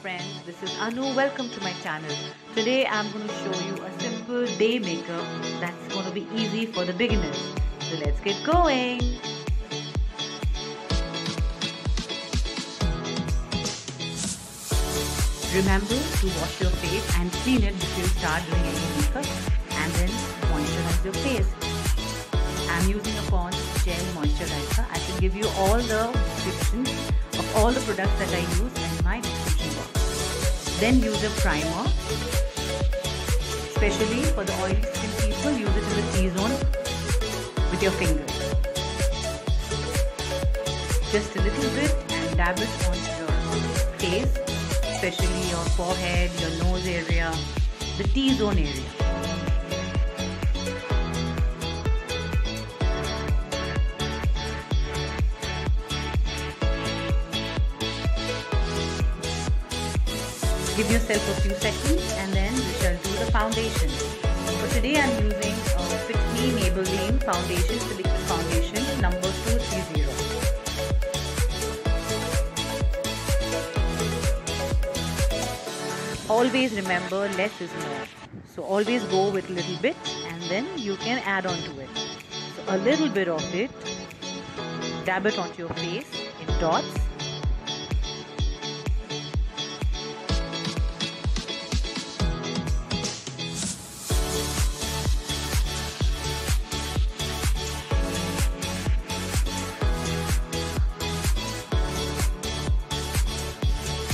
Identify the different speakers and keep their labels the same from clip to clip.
Speaker 1: friends, this is Anu. Welcome to my channel. Today I'm going to show you a simple day makeup that's going to be easy for the beginners. So let's get going. Remember to wash your face and clean it before you start doing any makeup, and then moisturize your face. I'm using a Pond's Gel Moisturizer. I can give you all the descriptions of all the products that I use in my description box. Then use a primer. Especially for the oily skin people, use it in the T-zone with your fingers. Just a little bit and dab it on your face, especially your forehead, your nose area, the T-zone area. Give yourself a few seconds and then we shall do the foundation. For today I'm using Fit Me Maybelline Foundation, the liquid foundation number 230. Always remember less is more. So always go with a little bit and then you can add on to it. So a little bit of it, dab it onto your face in dots.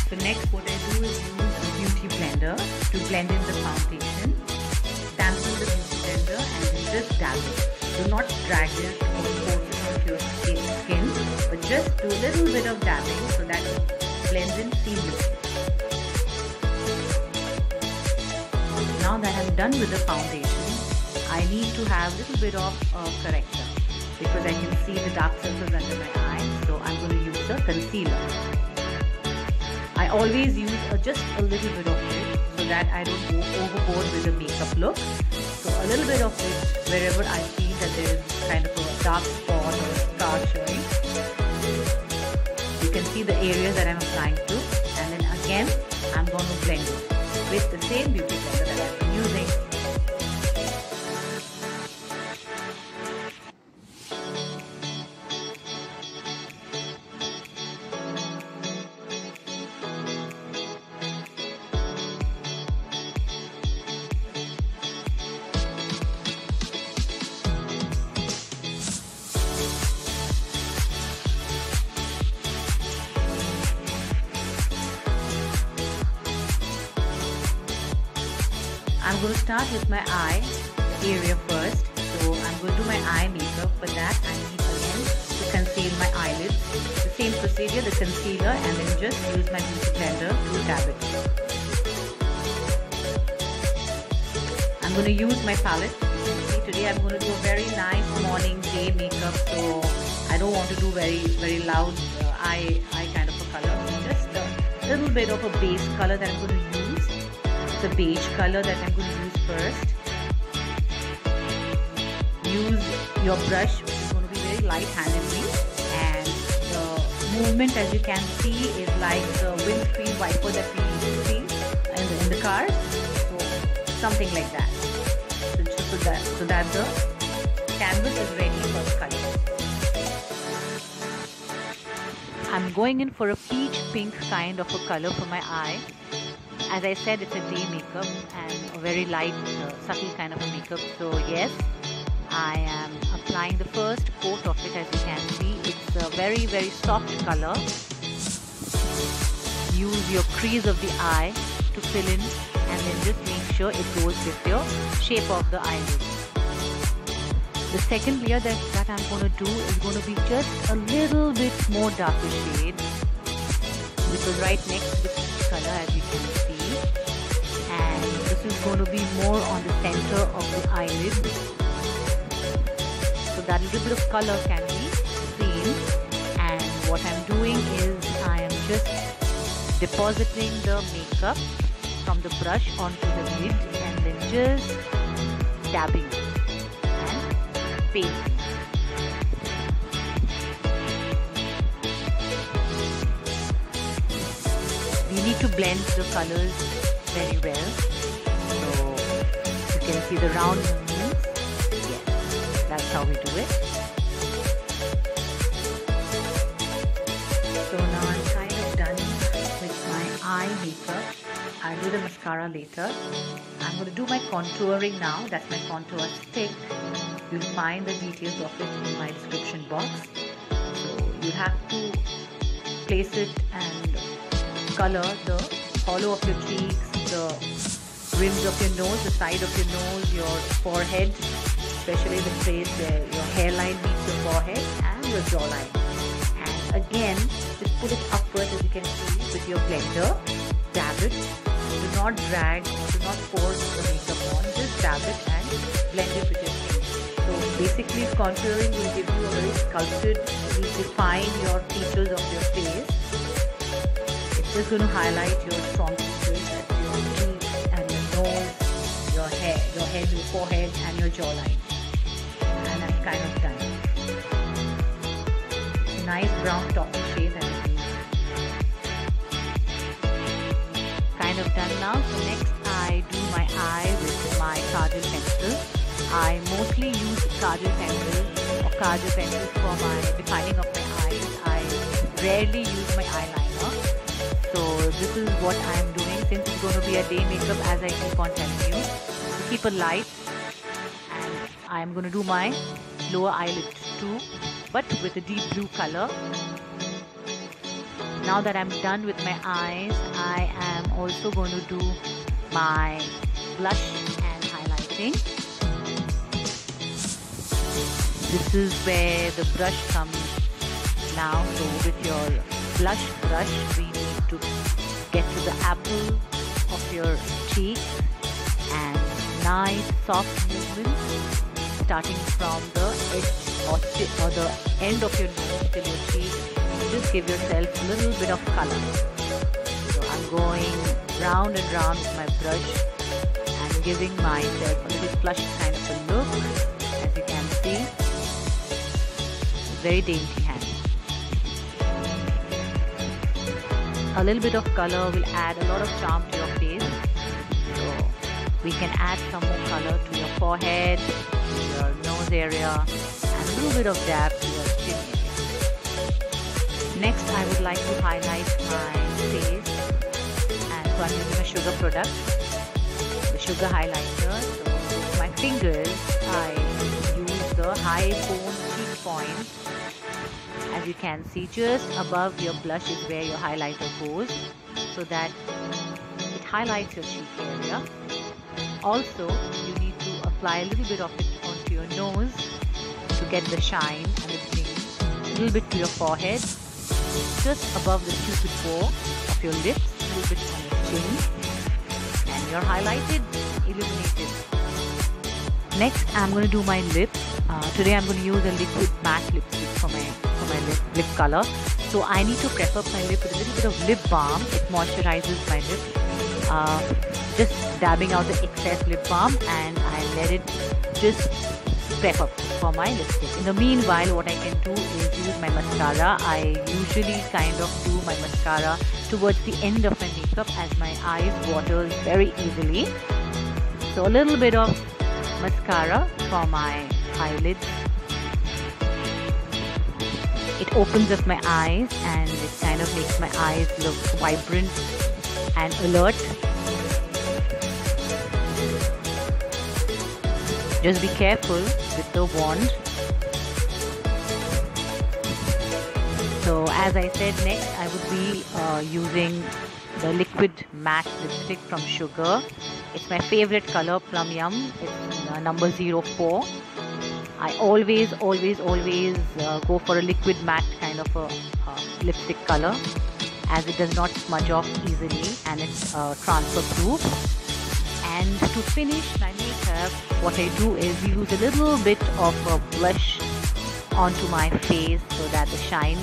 Speaker 1: So next what I do is use a beauty blender to blend in the foundation. Dampen the beauty blender and then just dab it. Do not drag it or force it onto your skin, but just do a little bit of dabbing so that it blends in seamlessly. Now that I'm done with the foundation, I need to have a little bit of corrector because I can see the dark circles under my eyes, so I'm going to use a concealer. I always use just a little bit of it so that I don't go overboard with the makeup look. So a little bit of it wherever I feel that there is kind of a dark spot or a scar showing. You can see the areas that I'm applying to, and then again I'm going to blend it with the same beauty blender that I've been using. I'm going to start with my eye area first. So I'm going to do my eye makeup. For that I need again to conceal my eyelids. The same procedure, the concealer, and then just use my beauty blender to dab it. I'm going to use my palette. See, today I'm going to do a very nice morning day makeup, so I don't want to do very loud eye kind of a color. Just a little bit of a base color that I'm going to use. The beige color that I'm going to use first. Use your brush, which is going to be very light-handedly, and the movement, as you can see, is like the windscreen wiper that we usually see in the cars. So something like that. So that the canvas is ready for color. I'm going in for a peach pink kind of a color for my eye. As I said, it's a day makeup and a very light, subtle kind of a makeup. So yes, I am applying the first coat of it. As you can see, it's a very soft color. Use your crease of the eye to fill in, and then just make sure it goes with your shape of the eyelid. The second layer that I'm going to do is going to be just a little bit more darker shade, which is right next to the peach color, as you can see. And this is going to be more on the center of the eyelid, so that little bit of color can be seen. And what I'm doing is I am just depositing the makeup from the brush onto the lid and then just dabbing and pasting. You need to blend the colors very well. So you can see the round movements. Yes, that's how we do it. So now I'm kind of done with my eye makeup. I'll do the mascara later. I'm going to do my contouring now. That's my contour stick. You'll find the details of it in my description box. So you have to place it and color the hollow of your cheeks, the rims of your nose, the side of your nose, your forehead, especially the place where your hairline meets your forehead, and your jawline. And again, just put it upwards, as you can see, with your blender. Dab it. Do not drag or do not force the makeup on. Just dab it and blend it with your teeth. So basically, contouring will give you a very sculpted, will define your features of your face. It's just going to highlight your strong features, that's your cheeks and your nose, your hair, your head, your forehead, and your jawline. And I'm kind of done. Nice brown toppy shade and kind of done now. So next I do my eye with my kajal pencil. I mostly use kajal pencils for my defining of my eyes. I rarely use my eyeliner. So this is what I am doing, since it's going to be a day makeup, as I keep on telling you. So keep it light, and I am going to do my lower eyelid too, but with a deep blue color. Now that I'm done with my eyes, I am also going to do my blush and highlighting. This is where the brush comes now. So with your blush brush, we need to get to the apple of your cheek, and nice soft movements starting from the edge or the end of your nose till your cheek. Just give yourself a little bit of color. So I'm going round and round with my brush and giving myself a little flush kind of a look. As you can see, very dainty hand. A little bit of color will add a lot of charm to your face. So we can add some more color to your forehead, to your nose area, and a little bit of dab to your chin area. Next, I would like to highlight my face, and so I'm using a sugar product, the sugar highlighter. So with my fingers, I use the high cone cheek point. As you can see, just above your blush is where your highlighter goes, so that it highlights your cheek area. Also, you need to apply a little bit of it onto your nose to get the shine and the bling. A little bit to your forehead, just above the cupid bow of your lips, a little bit on your chin, and you're highlighted, illuminated. Next, I'm going to do my lips. Today I'm going to use a liquid matte lipstick for my lip color. So I need to prep up my lip with a little bit of lip balm. It moisturizes my lip. Just dabbing out the excess lip balm, and I let it just prep up for my lipstick. In the meanwhile, what I can do is use my mascara. I usually kind of do my mascara towards the end of my makeup, as my eyes waters very easily. So a little bit of mascara for my eyelids. It opens up my eyes, and it kind of makes my eyes look vibrant and alert. Just be careful with the wand. So as I said, next I would be using the liquid matte lipstick from Sugar. It's my favorite color, Plum Yum. It's number 04. I always go for a liquid matte kind of a lipstick color, as it does not smudge off easily, and it's transfer proof. And to finish my makeup, what I do is use a little bit of a blush onto my face so that the shine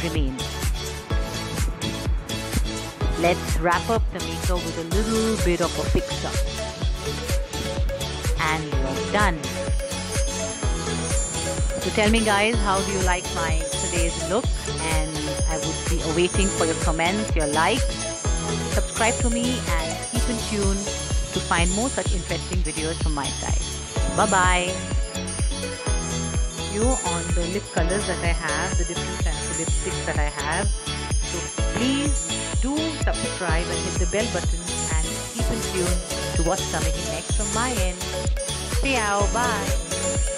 Speaker 1: remains. Let's wrap up the makeup with a little bit of a fix-up. And you're done. So tell me guys, how do you like my today's look? And I would be awaiting for your comments, your likes. Subscribe to me and keep in tune to find more such interesting videos from my side. Bye bye. You on the lip colors that I have, the different kinds of lipsticks that I have. So please do subscribe and hit the bell button and keep in tune to what's coming in next from my end. See you. Bye.